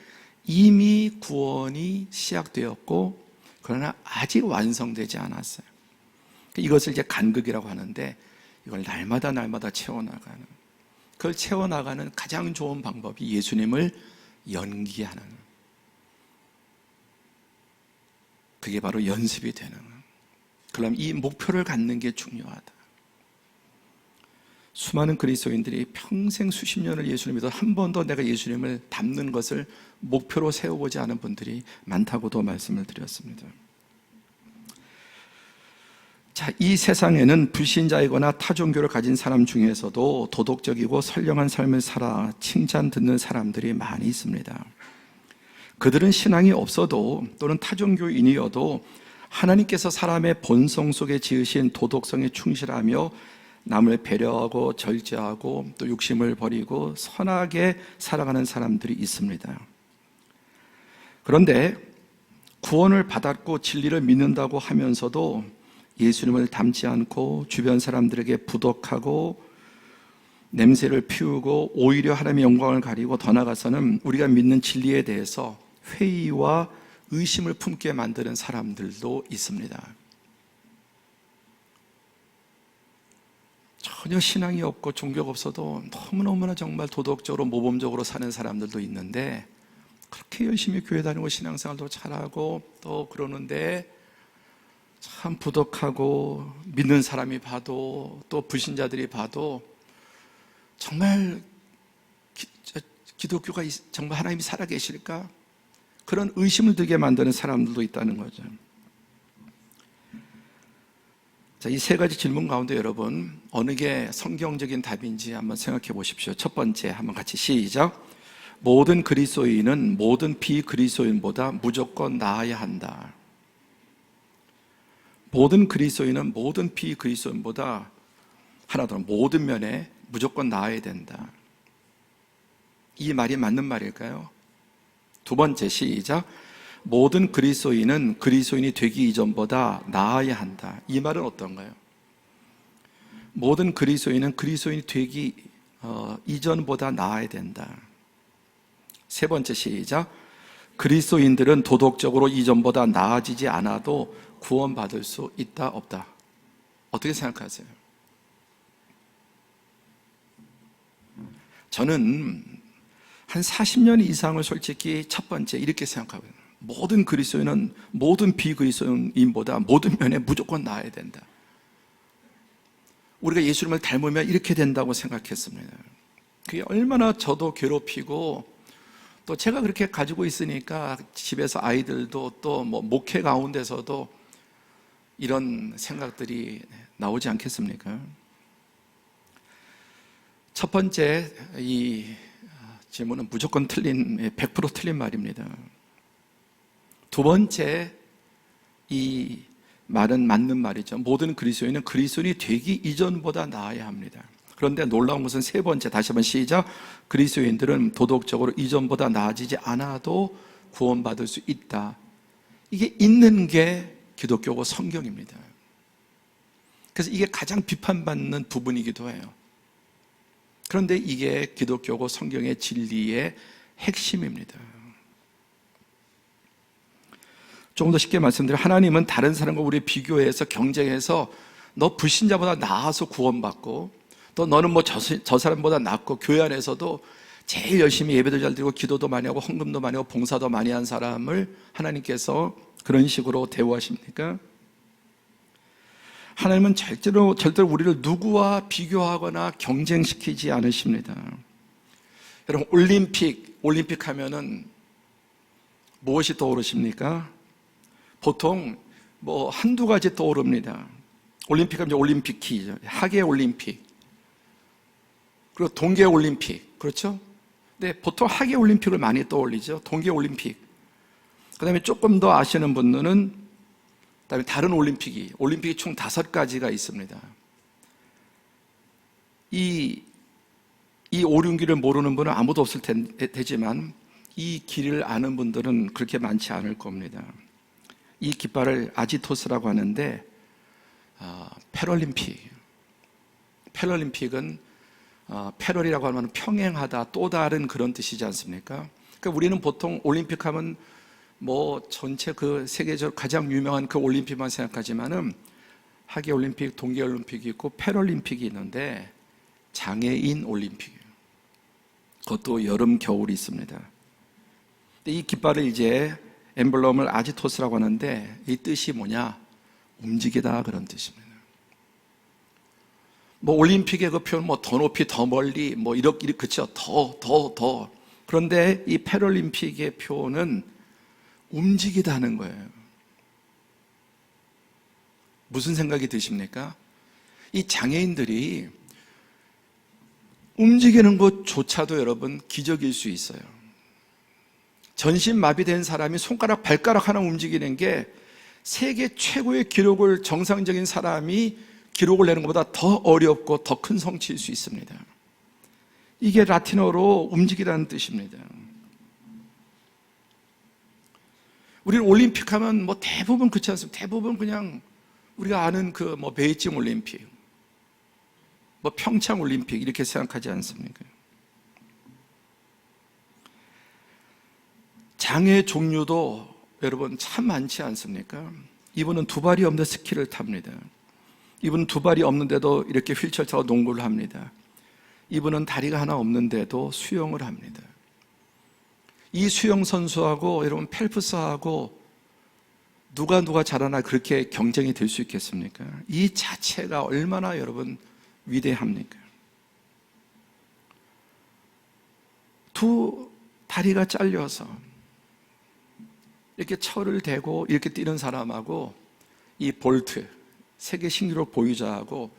이미 구원이 시작되었고 그러나 아직 완성되지 않았어요. 이것을 이제 간극이라고 하는데, 이걸 날마다 채워나가는, 그걸 채워나가는 가장 좋은 방법이 예수님을 연기하는, 그게 바로 연습이 되는. 그럼 이 목표를 갖는 게 중요하다. 수많은 그리스도인들이 평생 수십 년을 예수를 믿어 한 번도 내가 예수님을 닮는 것을 목표로 세워보지 않은 분들이 많다고도 말씀을 드렸습니다. 자, 이 세상에는 불신자이거나 타종교를 가진 사람 중에서도 도덕적이고 선량한 삶을 살아 칭찬 듣는 사람들이 많이 있습니다. 그들은 신앙이 없어도, 또는 타종교인이어도 하나님께서 사람의 본성 속에 지으신 도덕성에 충실하며 남을 배려하고 절제하고 또 욕심을 버리고 선하게 살아가는 사람들이 있습니다. 그런데 구원을 받았고 진리를 믿는다고 하면서도 예수님을 닮지 않고 주변 사람들에게 부덕하고 냄새를 피우고 오히려 하나님의 영광을 가리고, 더 나아가서는 우리가 믿는 진리에 대해서 회의와 의심을 품게 만드는 사람들도 있습니다. 전혀 신앙이 없고 종교가 없어도 너무너무나 정말 도덕적으로 모범적으로 사는 사람들도 있는데 그렇게 열심히 교회 다니고 신앙생활도 잘하고 또 그러는데 참 부덕하고 믿는 사람이 봐도 또 불신자들이 봐도 정말 기독교가 정말 하나님이 살아계실까? 그런 의심을 들게 만드는 사람들도 있다는 거죠. 자, 이 세 가지 질문 가운데 여러분 어느 게 성경적인 답인지 한번 생각해 보십시오. 첫 번째 한번 같이 시작. 모든 그리스도인은 모든 비그리스도인보다 무조건 나아야 한다. 모든 그리스도인은 모든 비그리스도인보다 하나 더 모든 면에 무조건 나아야 된다. 이 말이 맞는 말일까요? 두 번째 시작. 모든 그리스도인은 그리스도인이 되기 이전보다 나아야 한다. 이 말은 어떤가요? 모든 그리스도인은 그리스도인이 되기 이전보다 나아야 된다. 세 번째 시작. 그리스도인들은 도덕적으로 이전보다 나아지지 않아도 구원받을 수 있다 없다. 어떻게 생각하세요? 저는 한 40년 이상을 솔직히 첫 번째 이렇게 생각하거든요. 모든 그리스도인은 모든 비그리스도인보다 모든 면에 무조건 나아야 된다. 우리가 예수님을 닮으면 이렇게 된다고 생각했습니다. 그게 얼마나 저도 괴롭히고 또 제가 그렇게 가지고 있으니까 집에서 아이들도 또 뭐 목회 가운데서도 이런 생각들이 나오지 않겠습니까? 첫 번째 이 질문은 무조건 틀린 100% 틀린 말입니다. 두 번째 이 말은 맞는 말이죠. 모든 그리스도인은 그리스도인이 되기 이전보다 나아야 합니다. 그런데 놀라운 것은 세 번째, 다시 한번 시작. 그리스도인들은 도덕적으로 이전보다 나아지지 않아도 구원받을 수 있다. 이게 있는 게 기독교고 성경입니다. 그래서 이게 가장 비판받는 부분이기도 해요. 그런데 이게 기독교고 성경의 진리의 핵심입니다. 조금 더 쉽게 말씀드리면 하나님은 다른 사람과 우리 비교해서 경쟁해서 너 불신자보다 나아서 구원받고 또 너는 뭐 저 사람보다 낫고 교회 안에서도 제일 열심히 예배도 잘 드리고 기도도 많이 하고 헌금도 많이 하고 봉사도 많이 한 사람을 하나님께서 그런 식으로 대우하십니까? 하나님은 절대로 우리를 누구와 비교하거나 경쟁시키지 않으십니다. 여러분 올림픽 하면은 무엇이 떠오르십니까? 보통 뭐 한두 가지 떠오릅니다. 올림픽 하면 올림픽이죠. 하계 올림픽. 그리고 동계 올림픽. 그렇죠? 근데 보통 하계 올림픽을 많이 떠올리죠. 동계 올림픽. 그다음에 조금 더 아시는 분들은 그다음에 다른 올림픽이 총 5가지가 있습니다. 이 오륜길을 모르는 분은 아무도 없을 테지만 이 길을 아는 분들은 그렇게 많지 않을 겁니다. 이 깃발을 아지토스라고 하는데 패럴림픽은 패럴이라고 하면 평행하다, 또 다른 그런 뜻이지 않습니까? 그러니까 우리는 보통 올림픽 하면 뭐 전체 그 세계적으로 가장 유명한 그 올림픽만 생각하지만은 하계 올림픽, 동계 올림픽이 있고 패럴림픽이 있는데 장애인 올림픽이에요. 그것도 여름, 겨울이 있습니다. 근데 이 깃발을 이제 엠블럼을 아지토스라고 하는데 이 뜻이 뭐냐? 움직이다 그런 뜻입니다. 뭐 올림픽의 그 표현 뭐 더 높이 더 멀리 뭐 이렇게 그렇죠. 더 그런데 이 패럴림픽의 표현은 움직이다는 거예요. 무슨 생각이 드십니까? 이 장애인들이 움직이는 것조차도 여러분 기적일 수 있어요. 전신마비된 사람이 손가락, 발가락 하나 움직이는 게 세계 최고의 기록을 정상적인 사람이 기록을 내는 것보다 더 어렵고 더 큰 성취일 수 있습니다. 이게 라틴어로 움직이라는 뜻입니다. 우리는 올림픽 하면 뭐 대부분 그렇지 않습니까? 대부분 그냥 우리가 아는 그 뭐 베이징 올림픽, 뭐 평창 올림픽 이렇게 생각하지 않습니까? 장애 종류도 여러분 참 많지 않습니까? 이분은 두 발이 없는 스키를 탑니다. 이분은 두 발이 없는데도 이렇게 휠체어 타고 농구를 합니다. 이분은 다리가 하나 없는데도 수영을 합니다. 이 수영 선수하고 여러분 펠프스하고 누가 잘하나 그렇게 경쟁이 될 수 있겠습니까? 이 자체가 얼마나 여러분 위대합니까? 두 다리가 잘려서 이렇게 철을 대고 이렇게 뛰는 사람하고 이 볼트, 세계 신기록 보유자하고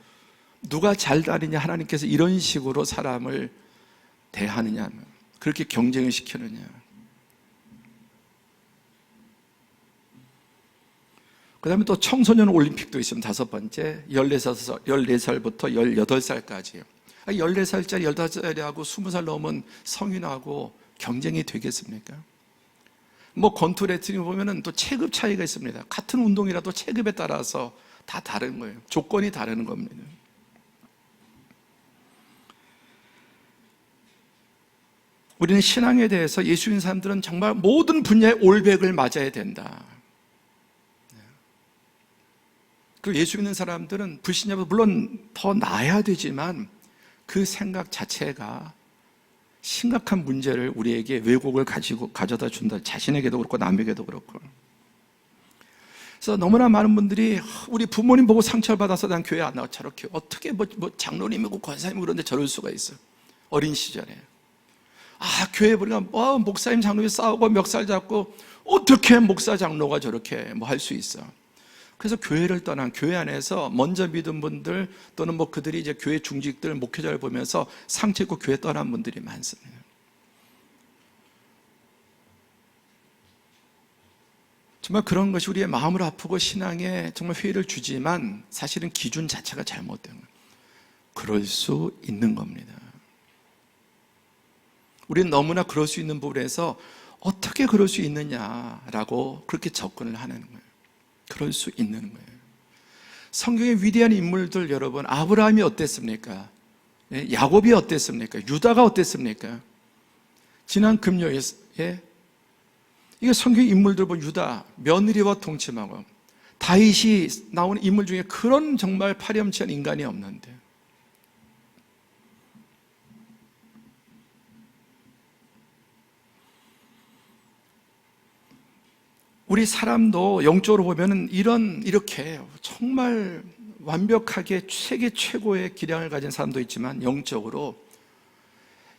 누가 잘 다니냐, 하나님께서 이런 식으로 사람을 대하느냐, 그렇게 경쟁을 시키느냐. 그 다음에 또 청소년 올림픽도 있습니다. 5번째, 14살부터 18살까지. 14살짜리, 15살이하고 20살 넘은 성인하고 경쟁이 되겠습니까? 뭐 권투 레슬링 보면은 또 체급 차이가 있습니다. 같은 운동이라도 체급에 따라서 다 다른 거예요. 조건이 다른 겁니다. 우리는 신앙에 대해서 예수 믿는 사람들은 정말 모든 분야의 올백을 맞아야 된다. 그리고 예수 믿는 사람들은 불신자보다 물론 더 나아야 되지만 그 생각 자체가 심각한 문제를 우리에게 왜곡을 가져다 준다. 자신에게도 그렇고 남에게도 그렇고. 그래서 너무나 많은 분들이 우리 부모님 보고 상처를 받아서 난 교회 안 나와. 저렇게 어떻게 뭐 장로님이고 권사님이고 그런데 저럴 수가 있어. 어린 시절에. 교회 보니까 목사님 장로님 싸우고 멱살 잡고 어떻게 목사 장로가 저렇게 뭐 할 수 있어. 그래서 교회를 떠난, 교회 안에서 먼저 믿은 분들 또는 뭐 그들이 이제 교회 중직들, 목회자를 보면서 상처 입고 교회 떠난 분들이 많습니다. 정말 그런 것이 우리의 마음을 아프고 신앙에 정말 회의를 주지만 사실은 기준 자체가 잘못된 거예요. 그럴 수 있는 겁니다. 우리는 너무나 그럴 수 있는 부분에서 어떻게 그럴 수 있느냐라고 그렇게 접근을 하는 거예요. 그럴 수 있는 거예요. 성경의 위대한 인물들 여러분, 아브라함이 어땠습니까? 야곱이 어땠습니까? 유다가 어땠습니까? 지난 금요일에 이게 성경의 인물들 보면 유다, 며느리와 동침하고 다윗이 나오는 인물 중에 그런 정말 파렴치한 인간이 없는데 우리 사람도 영적으로 보면은 이렇게 정말 완벽하게 세계 최고의 기량을 가진 사람도 있지만 영적으로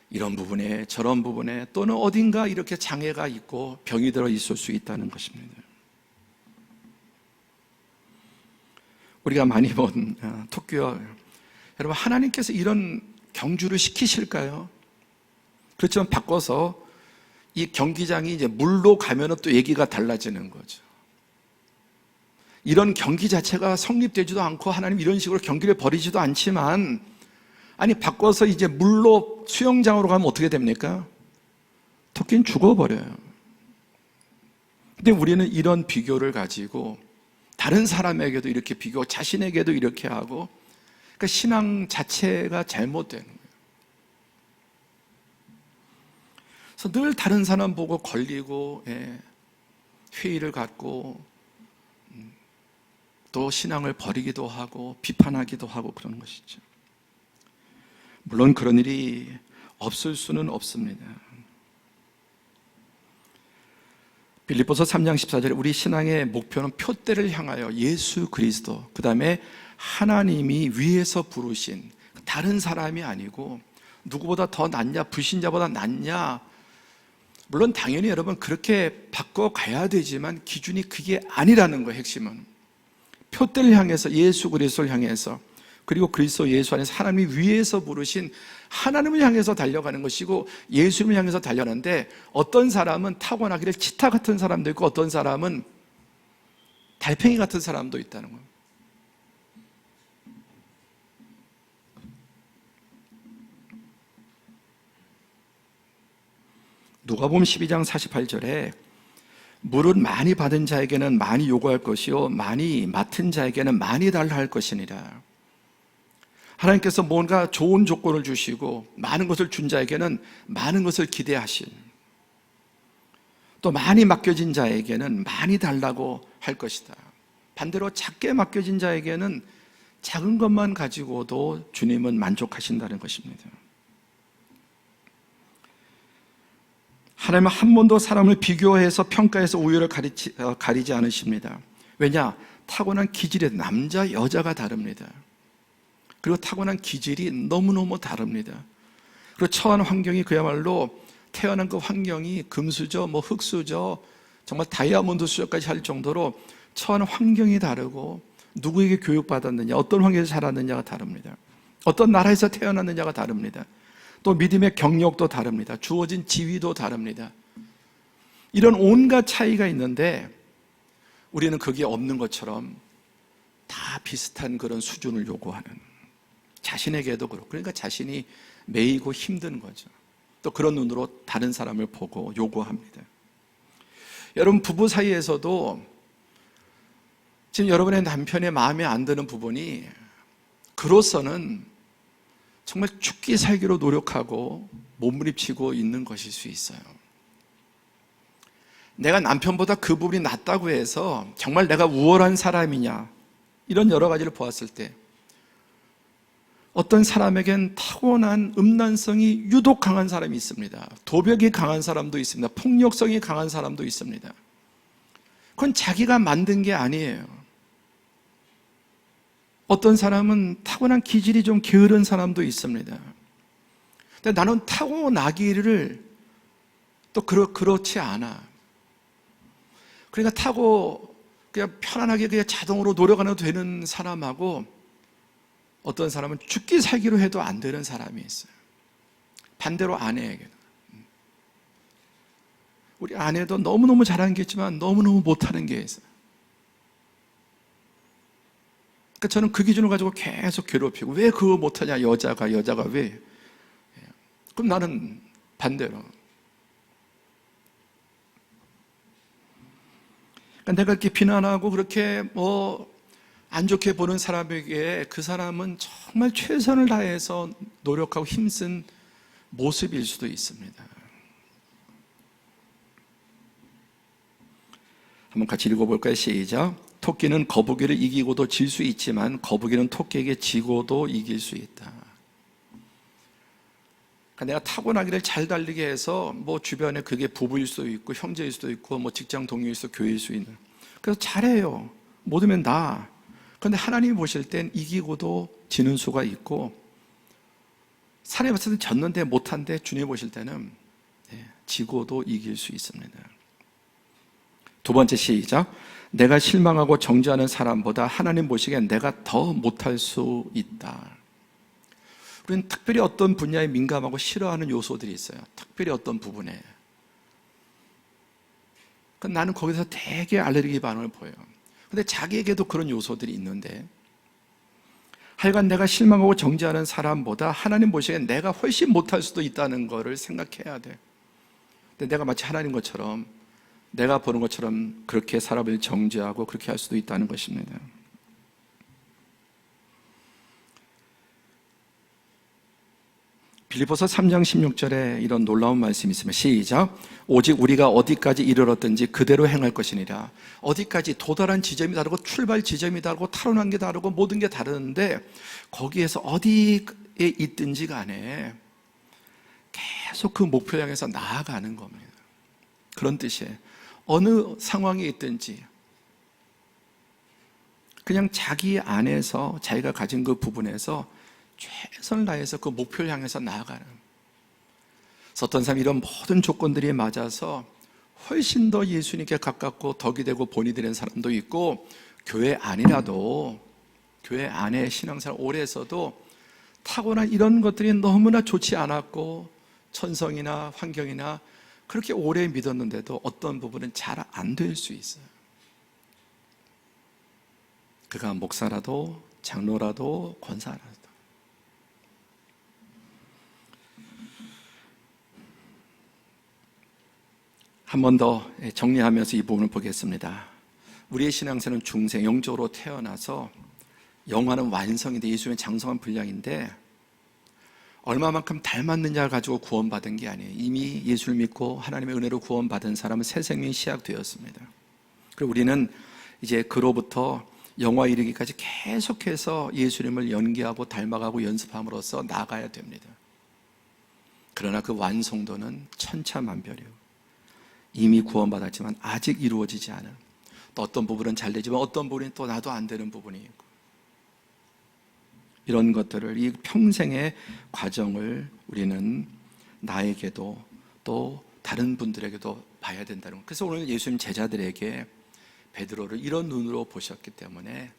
이런 부분에 저런 부분에 또는 어딘가 이렇게 장애가 있고 병이 들어 있을 수 있다는 것입니다. 우리가 많이 본 토끼와 여러분, 하나님께서 이런 경주를 시키실까요? 그렇지만 바꿔서 이 경기장이 이제 물로 가면은 또 얘기가 달라지는 거죠. 이런 경기 자체가 성립되지도 않고 하나님 이런 식으로 경기를 벌이지도 않지만 바꿔서 이제 물로 수영장으로 가면 어떻게 됩니까? 토끼는 죽어버려요. 근데 우리는 이런 비교를 가지고 다른 사람에게도 이렇게 비교, 자신에게도 이렇게 하고 그러니까 신앙 자체가 잘못되는 거예요. 그래서 늘 다른 사람 보고 걸리고 회의를 갖고 또 신앙을 버리기도 하고 비판하기도 하고 그런 것이죠. 물론 그런 일이 없을 수는 없습니다. 빌립보서 3장 14절에 우리 신앙의 목표는 표대를 향하여 예수 그리스도, 그 다음에 하나님이 위에서 부르신 다른 사람이 아니고 누구보다 더 낫냐, 불신자보다 낫냐, 물론 당연히 여러분 그렇게 바꿔가야 되지만 기준이 그게 아니라는 거예요. 핵심은 표대를 향해서 예수 그리스도를 향해서, 그리고 그리스도 예수 안에서 하나님이 위에서 부르신 하나님을 향해서 달려가는 것이고 예수님을 향해서 달려가는데 어떤 사람은 타고나기를 치타 같은 사람도 있고 어떤 사람은 달팽이 같은 사람도 있다는 거예요. 누가복음 12장 48절에 물은 많이 받은 자에게는 많이 요구할 것이요 많이 맡은 자에게는 많이 달라 할 것이니라. 하나님께서 뭔가 좋은 조건을 주시고 많은 것을 준 자에게는 많은 것을 기대하실, 또 많이 맡겨진 자에게는 많이 달라고 할 것이다. 반대로 작게 맡겨진 자에게는 작은 것만 가지고도 주님은 만족하신다는 것입니다. 하나님은 한 번도 사람을 비교해서 평가해서 우열을 가리지 않으십니다. 왜냐? 타고난 기질이 남자, 여자가 다릅니다. 그리고 타고난 기질이 너무너무 다릅니다. 그리고 처한 환경이 그야말로 태어난 그 환경이 금수저, 흙수저, 정말 다이아몬드 수저까지 할 정도로 처한 환경이 다르고 누구에게 교육받았느냐, 어떤 환경에서 자랐느냐가 다릅니다. 어떤 나라에서 태어났느냐가 다릅니다. 또 믿음의 경력도 다릅니다. 주어진 지위도 다릅니다. 이런 온갖 차이가 있는데 우리는 거기에 없는 것처럼 다 비슷한 그런 수준을 요구하는, 자신에게도 그렇고, 그러니까 자신이 매이고 힘든 거죠. 또 그런 눈으로 다른 사람을 보고 요구합니다. 여러분, 부부 사이에서도 지금 여러분의 남편의 마음에 안 드는 부분이 그로서는 정말 죽기 살기로 노력하고 몸부림치고 있는 것일 수 있어요. 내가 남편보다 그 부분이 낫다고 해서 정말 내가 우월한 사람이냐, 이런 여러 가지를 보았을 때 어떤 사람에겐 타고난 음란성이 유독 강한 사람이 있습니다. 도벽이 강한 사람도 있습니다. 폭력성이 강한 사람도 있습니다. 그건 자기가 만든 게 아니에요. 어떤 사람은 타고난 기질이 좀 게으른 사람도 있습니다. 근데 나는 타고나기를 또 그렇지 않아. 그러니까 그냥 편안하게 그냥 자동으로 노력 안 해도 되는 사람하고 어떤 사람은 죽기 살기로 해도 안 되는 사람이 있어요. 반대로 아내에게는. 우리 아내도 너무너무 잘하는 게 있지만 너무너무 못하는 게 있어요. 그러니까 저는 그 기준을 가지고 계속 괴롭히고, 왜 그거 못하냐, 여자가 왜. 그럼 나는 반대로. 그러니까 내가 이렇게 비난하고 그렇게 안 좋게 보는 사람에게 그 사람은 정말 최선을 다해서 노력하고 힘쓴 모습일 수도 있습니다. 한번 같이 읽어볼까요? 시작. 토끼는 거북이를 이기고도 질 수 있지만 거북이는 토끼에게 지고도 이길 수 있다. 그러니까 내가 타고나기를 잘 달리게 해서 주변에 그게 부부일 수도 있고 형제일 수도 있고 직장 동료일 수도 교회일 수 있는, 그래서 잘해요. 못하면 나. 그런데 하나님이 보실 땐 이기고도 지는 수가 있고, 사람이 봤을 때 졌는데 못한데 주님이 보실 때는 지고도 이길 수 있습니다. 두 번째 시작. 내가 실망하고 정죄하는 사람보다 하나님 보시기엔 내가 더 못할 수 있다. 우리는 특별히 어떤 분야에 민감하고 싫어하는 요소들이 있어요. 특별히 어떤 부분에. 나는 거기서 되게 알레르기 반응을 보여요. 근데 자기에게도 그런 요소들이 있는데, 하여간 내가 실망하고 정죄하는 사람보다 하나님 보시기엔 내가 훨씬 못할 수도 있다는 것을 생각해야 돼. 근데 내가 마치 하나님 것처럼, 내가 보는 것처럼 그렇게 사람을 정죄하고 그렇게 할 수도 있다는 것입니다. 빌립보서 3장 16절에 이런 놀라운 말씀이 있습니다. 시작. 오직 우리가 어디까지 이르렀든지 그대로 행할 것이니라. 어디까지, 도달한 지점이 다르고 출발 지점이 다르고 타론한 게 다르고 모든 게 다르는데, 거기에서 어디에 있든지 간에 계속 그 목표 향해서 나아가는 겁니다. 그런 뜻이에요. 어느 상황에 있든지 그냥 자기 안에서 자기가 가진 그 부분에서 최선을 다해서 그 목표를 향해서 나아가는. 그래서 어떤 사람이 이런 모든 조건들이 맞아서 훨씬 더 예수님께 가깝고 덕이 되고 본이 되는 사람도 있고, 교회 안이라도, 교회 안에 신앙생활 오래 해서도 타고난 이런 것들이 너무나 좋지 않았고, 천성이나 환경이나 그렇게 오래 믿었는데도 어떤 부분은 잘 안 될 수 있어요. 그가 목사라도 장로라도 권사라도. 한 번 더 정리하면서 이 부분을 보겠습니다. 우리의 신앙생활은 중생, 영적으로 태어나서 영화는 완성인데, 예수님은 장성한 분량인데, 얼마만큼 닮았느냐를 가지고 구원받은 게 아니에요. 이미 예수를 믿고 하나님의 은혜로 구원받은 사람은 새 생명이 시작되었습니다. 그리고 우리는 이제 그로부터 영화 이르기까지 계속해서 예수님을 연기하고 닮아가고 연습함으로써 나아가야 됩니다. 그러나 그 완성도는 천차만별이에요. 이미 구원받았지만 아직 이루어지지 않은, 또 어떤 부분은 잘 되지만 어떤 부분은 또 나도 안 되는 부분이 있고, 이런 것들을, 이 평생의 과정을 우리는 나에게도 또 다른 분들에게도 봐야 된다는 것. 그래서 오늘 예수님 제자들에게 베드로를 이런 눈으로 보셨기 때문에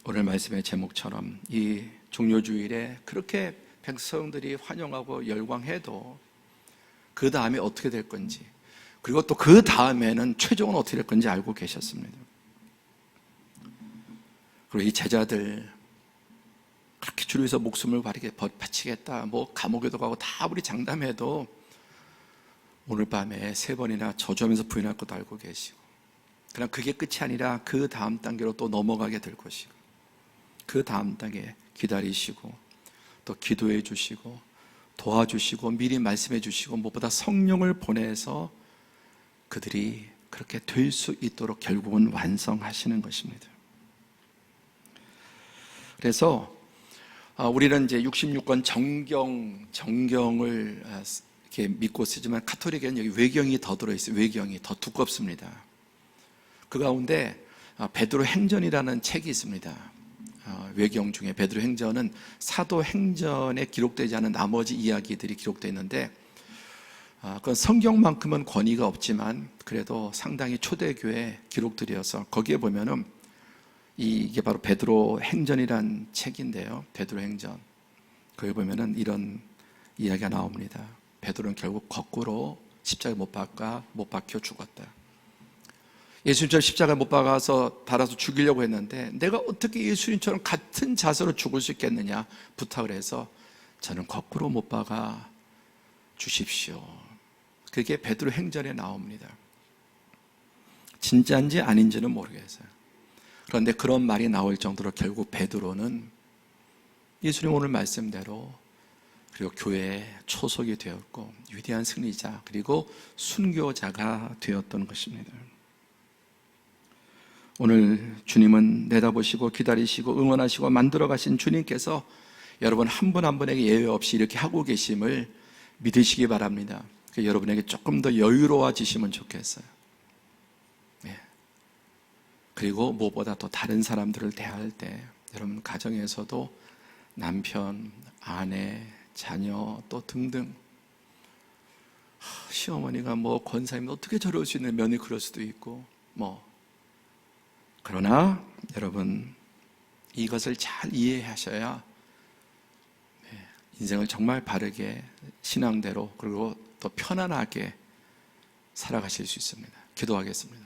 오늘 말씀의 제목처럼 이 종료주일에 그렇게 백성들이 환영하고 열광해도 그 다음에 어떻게 될 건지, 그리고 또 그 다음에는 최종은 어떻게 될 건지 알고 계셨습니다. 그리고 이 제자들 그렇게 주위에서 목숨을 바치겠다, 뭐 감옥에도 가고 다 아무리 장담해도 오늘 밤에 3번이나 저주하면서 부인할 것도 알고 계시고, 그러나 그게 끝이 아니라 그 다음 단계로 또 넘어가게 될 것이고, 그 다음 단계 기다리시고 또 기도해 주시고 도와주시고 미리 말씀해 주시고 무엇보다 성령을 보내서 그들이 그렇게 될 수 있도록 결국은 완성하시는 것입니다. 그래서 우리는 이제 66권 정경을 이렇게 믿고 쓰지만 카톨릭에는 여기 외경이 더 들어있어요. 외경이 더 두껍습니다. 그 가운데 베드로 행전이라는 책이 있습니다. 외경 중에 베드로 행전은 사도 행전에 기록되지 않은 나머지 이야기들이 기록되어 있는데, 그건 성경만큼은 권위가 없지만 그래도 상당히 초대교회 기록들이어서 거기에 보면은 이게 바로 베드로 행전이란 책인데요. 베드로 행전. 거기 보면은 이런 이야기가 나옵니다. 베드로는 결국 거꾸로 십자가에 못 박혀 죽었다. 예수님처럼 십자가에 못 박아서 달아서 죽이려고 했는데 내가 어떻게 예수님처럼 같은 자세로 죽을 수 있겠느냐 부탁을 해서 저는 거꾸로 못 박아 주십시오. 그게 베드로 행전에 나옵니다. 진짜인지 아닌지는 모르겠어요. 그런데 그런 말이 나올 정도로 결국 베드로는 예수님 오늘 말씀대로 그리고 교회의 초석이 되었고 위대한 승리자 그리고 순교자가 되었던 것입니다. 오늘 주님은 내다보시고 기다리시고 응원하시고 만들어 가신 주님께서 여러분 한 분 한 분에게 예외 없이 이렇게 하고 계심을 믿으시기 바랍니다. 여러분에게 조금 더 여유로워지시면 좋겠어요. 네. 그리고 무엇보다 또 다른 사람들을 대할 때 여러분 가정에서도 남편, 아내, 자녀 또 등등 시어머니가 뭐 권사님 어떻게 저럴 수 있는 면이 그럴 수도 있고 그러나 여러분 이것을 잘 이해하셔야 인생을 정말 바르게 신앙대로 그리고 더 편안하게 살아가실 수 있습니다. 기도하겠습니다.